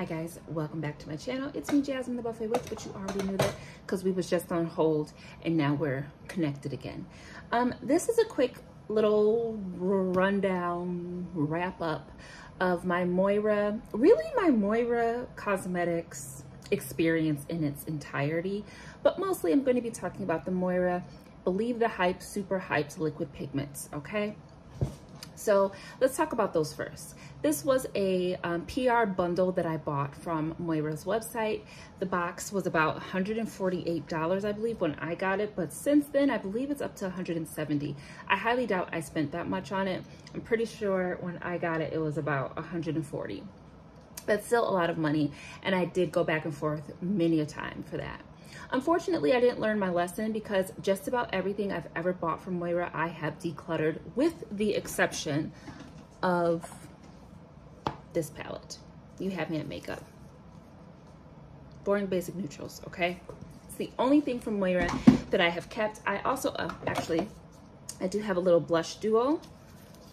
Hi guys, welcome back to my channel. It's me, Jasmine the Buffet Witch, but you already knew that because we was just on hold and now we're connected again. This is a quick little rundown, wrap up of my Moira Cosmetics experience in its entirety, but mostly I'm going to be talking about the Moira Believe the Hype Super Hyped liquid pigments, okay? So let's talk about those first. This was a PR bundle that I bought from Moira's website. The box was about $148, I believe, when I got it, but since then, I believe it's up to $170. I highly doubt I spent that much on it. I'm pretty sure when I got it, it was about $140. That's still a lot of money, and I did go back and forth many a time for that. Unfortunately, I didn't learn my lesson because just about everything I've ever bought from Moira, I have decluttered with the exception of this palette. You Have Me at Makeup. Boring Basic Neutrals, okay? It's the only thing from Moira that I have kept. I also, actually, I do have a little blush duo.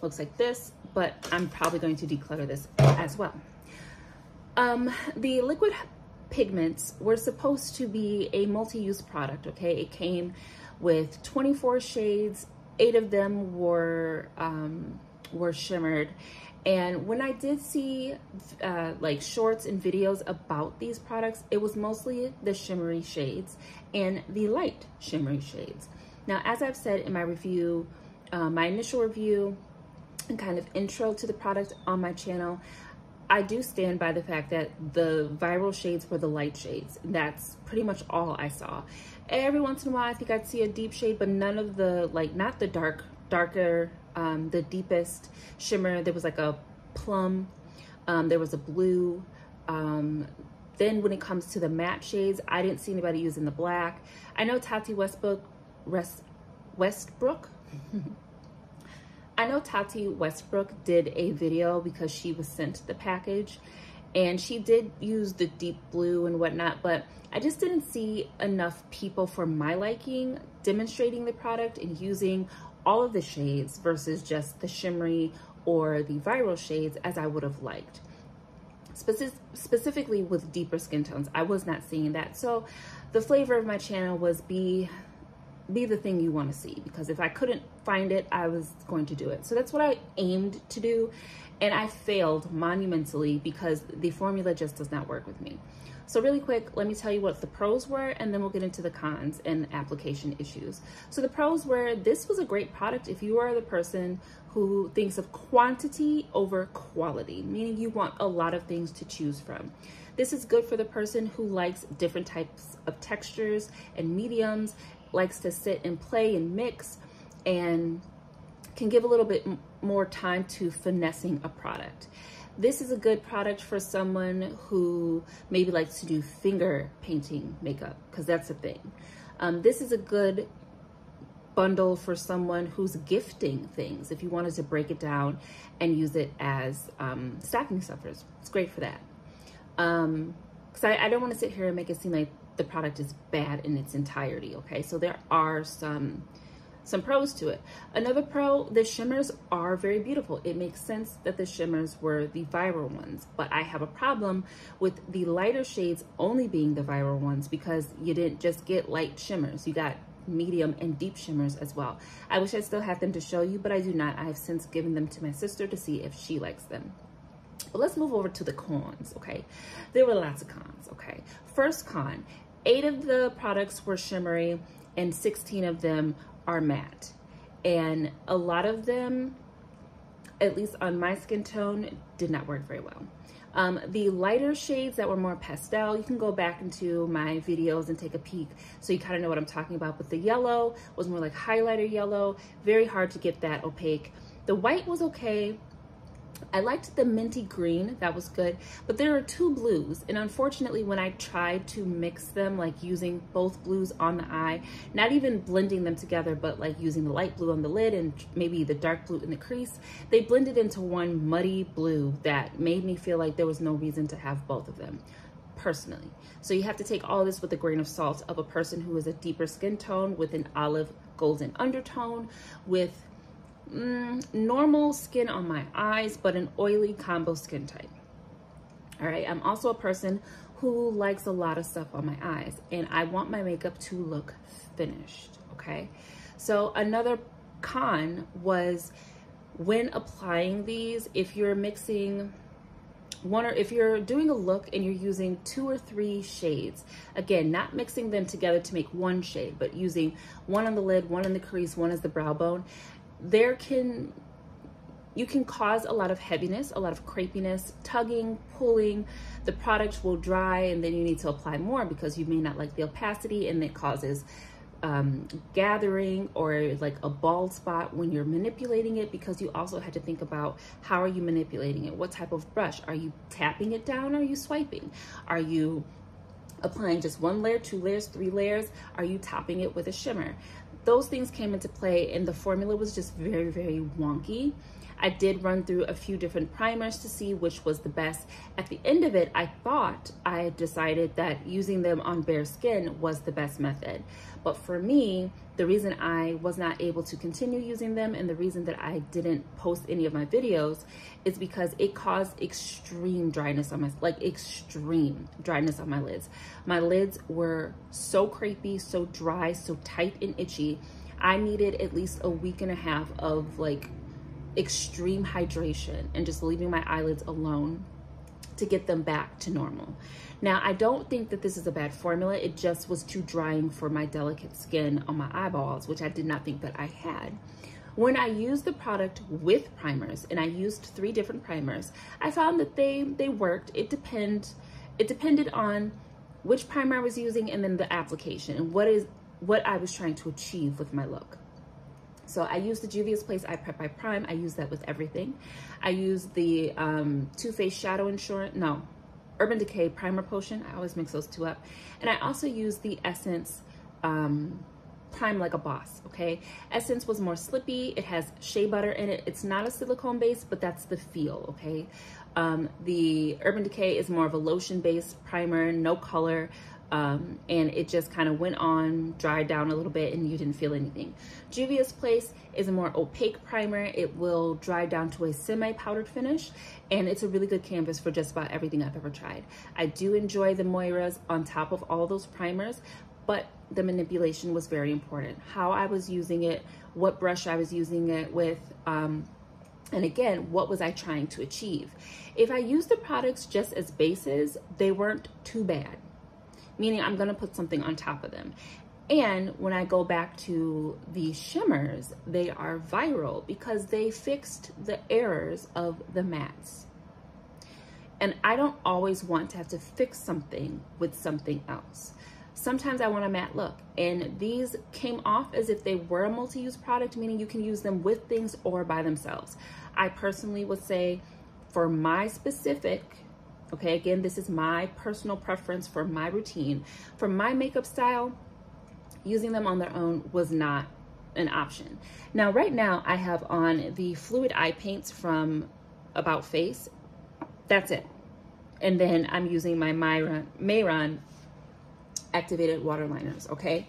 Looks like this, but I'm probably going to declutter this as well. The liquid pigments were supposed to be a multi-use product, okay? It came with 24 shades, 8 of them were shimmered. And when I did see like shorts and videos about these products, it was mostly the shimmery shades and the light shimmery shades. Now, as I've said in my review, my initial review and kind of intro to the product on my channel, I do stand by the fact that the viral shades were the light shades. That's pretty much all I saw. Every once in a while, I think I'd see a deep shade, but none of the, like, not the darker, the deepest shimmer. There was like a plum, there was a blue. Then when it comes to the matte shades, I didn't see anybody using the black. I know Tati Westbrook, I know Tati Westbrook did a video because she was sent the package and she did use the deep blue and whatnot, but I just didn't see enough people for my liking demonstrating the product and using all of the shades versus just the shimmery or the viral shades as I would have liked. Specifically with deeper skin tones, I was not seeing that. So the flavor of my channel was be the thing you want to see, because if I couldn't find it, I was going to do it. So that's what I aimed to do, and I failed monumentally because the formula just does not work with me. So really quick, let me tell you what the pros were, and then we'll get into the cons and application issues. So the pros were, this was a great product if you are the person who thinks of quantity over quality, meaning you want a lot of things to choose from. This is good for the person who likes different types of textures and mediums, likes to sit and play and mix, and can give a little bit more time to finessing a product. This is a good product for someone who maybe likes to do finger painting makeup, because that's a thing. This is a good bundle for someone who's gifting things, if you wanted to break it down and use it as stocking stuffers. It's great for that. Because I don't want to sit here and make it seem like the product is bad in its entirety, okay? So there are some pros to it. Another pro, the shimmers are very beautiful. It makes sense that the shimmers were the viral ones, but I have a problem with the lighter shades only being the viral ones because you didn't just get light shimmers. You got medium and deep shimmers as well. I wish I still had them to show you, but I do not. I have since given them to my sister to see if she likes them. But let's move over to the cons, okay? There were lots of cons, okay? First con, 8 of the products were shimmery and 16 of them are matte. And a lot of them, at least on my skin tone, did not work very well. The lighter shades that were more pastel, you can go back into my videos and take a peek so you kind of know what I'm talking about. But the yellow was more like highlighter yellow, very hard to get that opaque. The white was okay. I liked the minty green, that was good, but there are 2 blues, and unfortunately when I tried to mix them, like using both blues on the eye, not even blending them together, but like using the light blue on the lid and maybe the dark blue in the crease, they blended into one muddy blue that made me feel like there was no reason to have both of them, personally. So you have to take all this with a grain of salt of a person who is a deeper skin tone with an olive golden undertone, with normal skin on my eyes, but an oily combo skin type. All right, I'm also a person who likes a lot of stuff on my eyes, and I want my makeup to look finished, okay? So another con was when applying these, if you're mixing one, or if you're doing a look and you're using 2 or 3 shades, again, not mixing them together to make one shade, but using one on the lid, one in the crease, one as the brow bone, you can cause a lot of heaviness, a lot of crepiness, tugging, pulling. The product will dry, and then you need to apply more because you may not like the opacity, and it causes gathering or like a bald spot when you're manipulating it, because you also had to think about how are you manipulating it? What type of brush? Are you tapping it down? Or are you swiping? Are you applying just 1 layer, 2 layers, 3 layers? Are you topping it with a shimmer? Those things came into play, and the formula was just very, very wonky. I did run through a few different primers to see which was the best. At the end of it, I decided that using them on bare skin was the best method. But for me, the reason I was not able to continue using them, and the reason that I didn't post any of my videos, is because it caused extreme dryness on extreme dryness on my lids. My lids were so crepey, so dry, so tight and itchy. I needed at least a week and a half of like extreme hydration and just leaving my eyelids alone to get them back to normal. Now, I don't think that this is a bad formula. It just was too drying for my delicate skin on my eyeballs, which I did not think that I had. When I used the product with primers, and I used 3 different primers, I found that they worked. It depended on which primer I was using, and then the application, and what I was trying to achieve with my look. So I used the Juvia's Place I Prep I Prime. I use that with everything. I used the Too Faced Urban Decay Primer Potion. I always mix those 2 up. And I also used the Essence Prime Like a Boss, okay? Essence was more slippy. It has shea butter in it. It's not a silicone base, but that's the feel, okay? The Urban Decay is more of a lotion-based primer, no color. And it just kind of went on, dried down a little bit, and you didn't feel anything. Juvia's Place is a more opaque primer. It will dry down to a semi-powdered finish, and it's a really good canvas for just about everything I've ever tried. I do enjoy the Moira's on top of all those primers, but the manipulation was very important. How I was using it, what brush I was using it with, and again, what was I trying to achieve? If I used the products just as bases, they weren't too bad. Meaning I'm gonna put something on top of them. And when I go back to the shimmers, they are viral because they fixed the errors of the mattes. And I don't always want to have to fix something with something else. Sometimes I want a matte look, and these came off as if they were a multi-use product, meaning you can use them with things or by themselves. I personally would say for my specific, okay, again, this is my personal preference for my routine. For my makeup style, using them on their own was not an option. Now, right now, I have on the Fluid Eye Paints from About Face. That's it. And then I'm using my Moira Activated Waterliners, okay?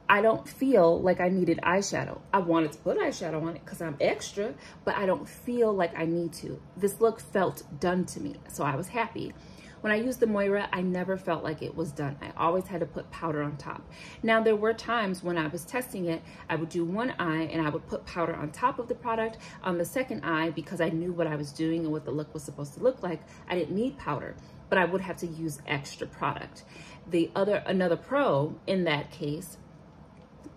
I don't feel like I needed eyeshadow. I wanted to put eyeshadow on it because I'm extra, but I don't feel like I need to. This look felt done to me, so I was happy. When I used the Moira, I never felt like it was done. I always had to put powder on top. Now, there were times when I was testing it, I would do one eye and I would put powder on top of the product. On the second eye, because I knew what I was doing and what the look was supposed to look like, I didn't need powder, but I would have to use extra product. Another pro in that case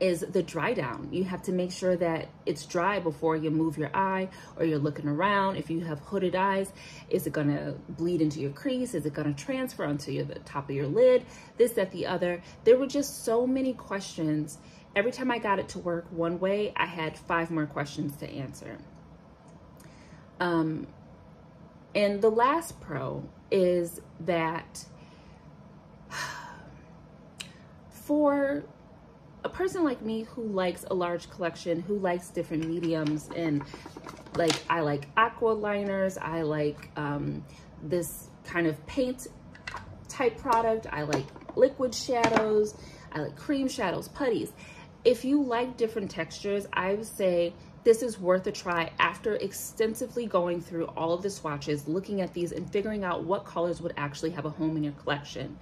is the dry down. You have to make sure that it's dry before you move your eye or you're looking around. If you have hooded eyes, is it gonna bleed into your crease? Is it gonna transfer onto the top of your lid? This, that, the other. There were just so many questions. Every time I got it to work one way, I had 5 more questions to answer. And the last pro is that for a person like me who likes a large collection, who likes different mediums, and like I like aqua liners, I like this kind of paint type product, I like liquid shadows, I like cream shadows, putties. If you like different textures, I would say this is worth a try after extensively going through all of the swatches, looking at these and figuring out what colors would actually have a home in your collection.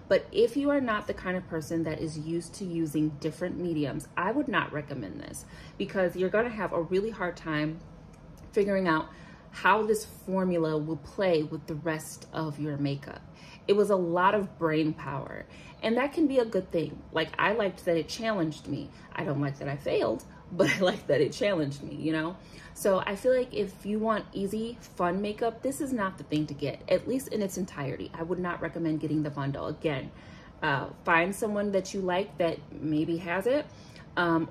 But if you are not the kind of person that is used to using different mediums, I would not recommend this, because you're gonna have a really hard time figuring out how this formula will play with the rest of your makeup. It was a lot of brain power, and that can be a good thing. Like, I liked that it challenged me. I don't like that I failed, but I like that it challenged me, you know? So I feel like if you want easy, fun makeup, this is not the thing to get, at least in its entirety. I would not recommend getting the bundle. Again, find someone that you like that maybe has it,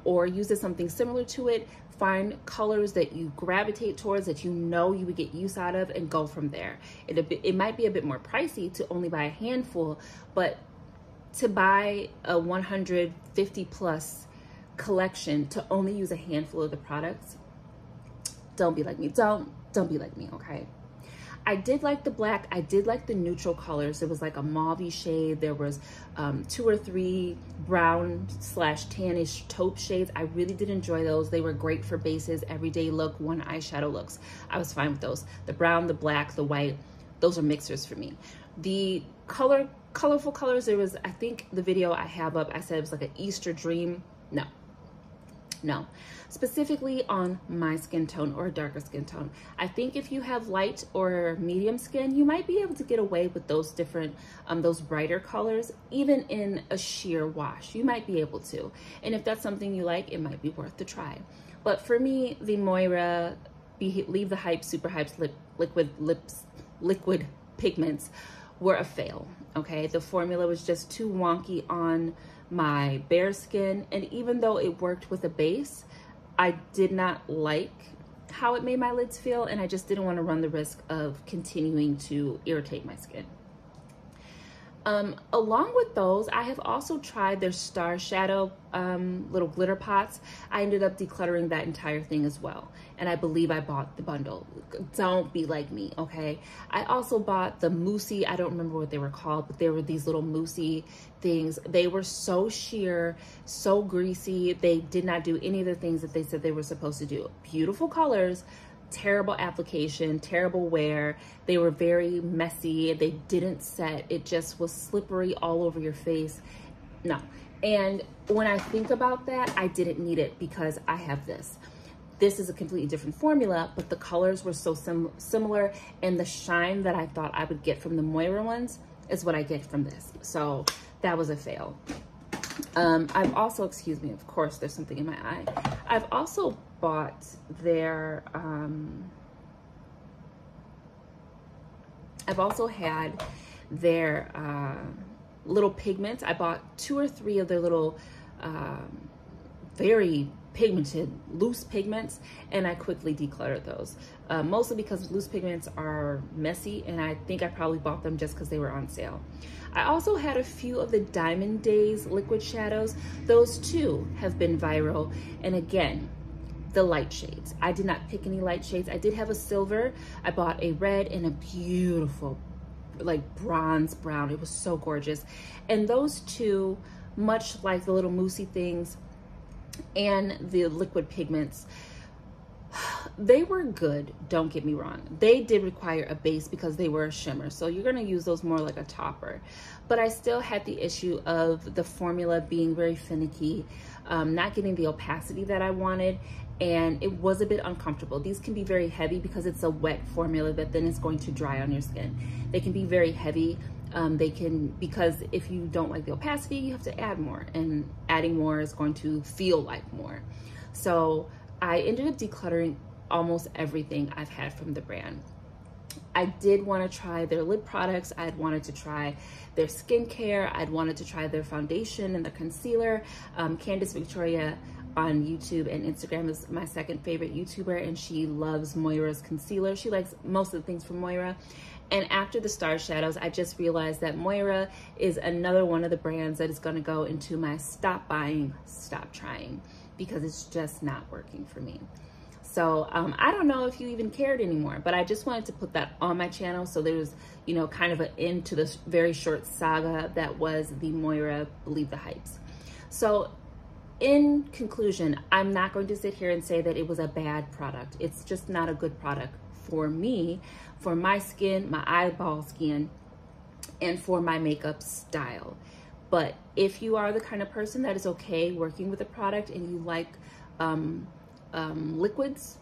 or uses something similar to it. Find colors that you gravitate towards, that you know you would get use out of, and go from there. It might be a bit more pricey to only buy a handful, but to buy a 150 plus collection to only use a handful of the products, don't be like me. Don't be like me, okay? I did like the black. I did like the neutral colors. There was like a mauve shade. There was 2 or 3 brown / tannish taupe shades. I really did enjoy those. They were great for bases, everyday look, one eyeshadow looks. I was fine with those. The brown, the black, the white, those are mixers for me. The colorful colors, there was, I think the video I have up, I said it was like an Easter dream. No, specifically on my skin tone or a darker skin tone. I think if you have light or medium skin, you might be able to get away with those different, those brighter colors, even in a sheer wash. You might be able to. And if that's something you like, it might be worth the try. But for me, the Moira Leave the Hype Super Hypes liquid pigments were a fail, okay? The formula was just too wonky on my bare skin, and even though it worked with a base, I did not like how it made my lids feel, and I just didn't want to run the risk of continuing to irritate my skin. Along with those, I have also tried their Star Shadow little glitter pots. I ended up decluttering that entire thing as well, and I believe I bought the bundle. Don't be like me, okay? I also bought the moussey, I don't remember what they were called, but they were these little moussey things. They were so sheer, so greasy. They did not do any of the things that they said they were supposed to do. Beautiful colors, terrible application, terrible wear. They were very messy. They didn't set. It just was slippery all over your face. No. And when I think about that, I didn't need it because I have this. This is a completely different formula, but the colors were so similar, and the shine that I thought I would get from the Moira ones is what I get from this. So that was a fail. I've also, excuse me, of course, there's something in my eye. I've also bought their, I've also had their little pigments. I bought 2 or 3 of their little, very pigmented loose pigments, and I quickly decluttered those. Mostly because loose pigments are messy, and I think I probably bought them just because they were on sale. I also had a few of the Diamond Days liquid shadows. Those too have been viral, and again, the light shades. I did not pick any light shades. I did have a silver. I bought a red and a beautiful like bronze brown. It was so gorgeous. And those two, much like the little moussey things and the liquid pigments, they were good, don't get me wrong. They did require a base because they were a shimmer, so you're gonna use those more like a topper. But I still had the issue of the formula being very finicky, not getting the opacity that I wanted, and it was a bit uncomfortable. These can be very heavy because it's a wet formula that then is going to dry on your skin. They can be very heavy. They can, because if you don't like the opacity, you have to add more, and adding more is going to feel like more. So I ended up decluttering almost everything I've had from the brand. I did want to try their lip products. I'd wanted to try their skincare. I'd wanted to try their foundation and their concealer. Candice Victoria on YouTube and Instagram is my second favorite YouTuber, and she loves Moira's concealer. She likes most of the things from Moira. And after the Star Shadows, I just realized that Moira is another one of the brands that is going to go into my stop buying, stop trying, because it's just not working for me. So I don't know if you even cared anymore, but I just wanted to put that on my channel so there was, you know, kind of an end to this very short saga that was the Moira Believe the Hypes. So in conclusion, I'm not going to sit here and say that it was a bad product. It's just not a good product for me, for my skin, my eyeball skin, and for my makeup style. But if you are the kind of person that is okay working with a product and you like liquids,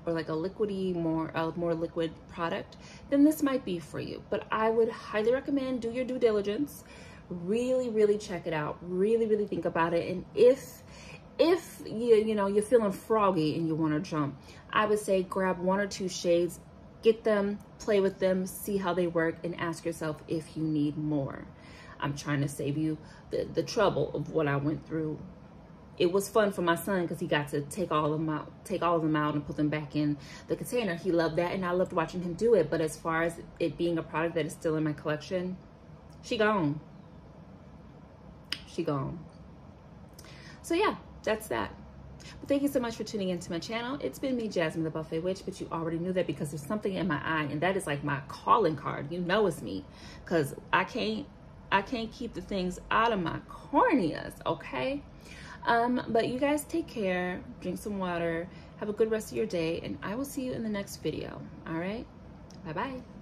or like a liquidy, more liquid product, then this might be for you. But I would highly recommend do your due diligence, really check it out, really think about it. And if you know you're feeling froggy and you want to jump, I would say grab 1 or 2 shades, get them, play with them, see how they work, and ask yourself if you need more. I'm trying to save you the trouble of what I went through. It was fun for my son because he got to take all of them out and put them back in the container. He loved that, and I loved watching him do it. But as far as it being a product that is still in my collection, she gone. She gone. So yeah, that's that. But thank you so much for tuning into my channel. It's been me, Jasmine the Buffet Witch, but you already knew that because there's something in my eye, and that is like my calling card. You know it's me, because I can't keep the things out of my corneas, okay? But you guys take care, drink some water, have a good rest of your day, and I will see you in the next video. All right, bye-bye.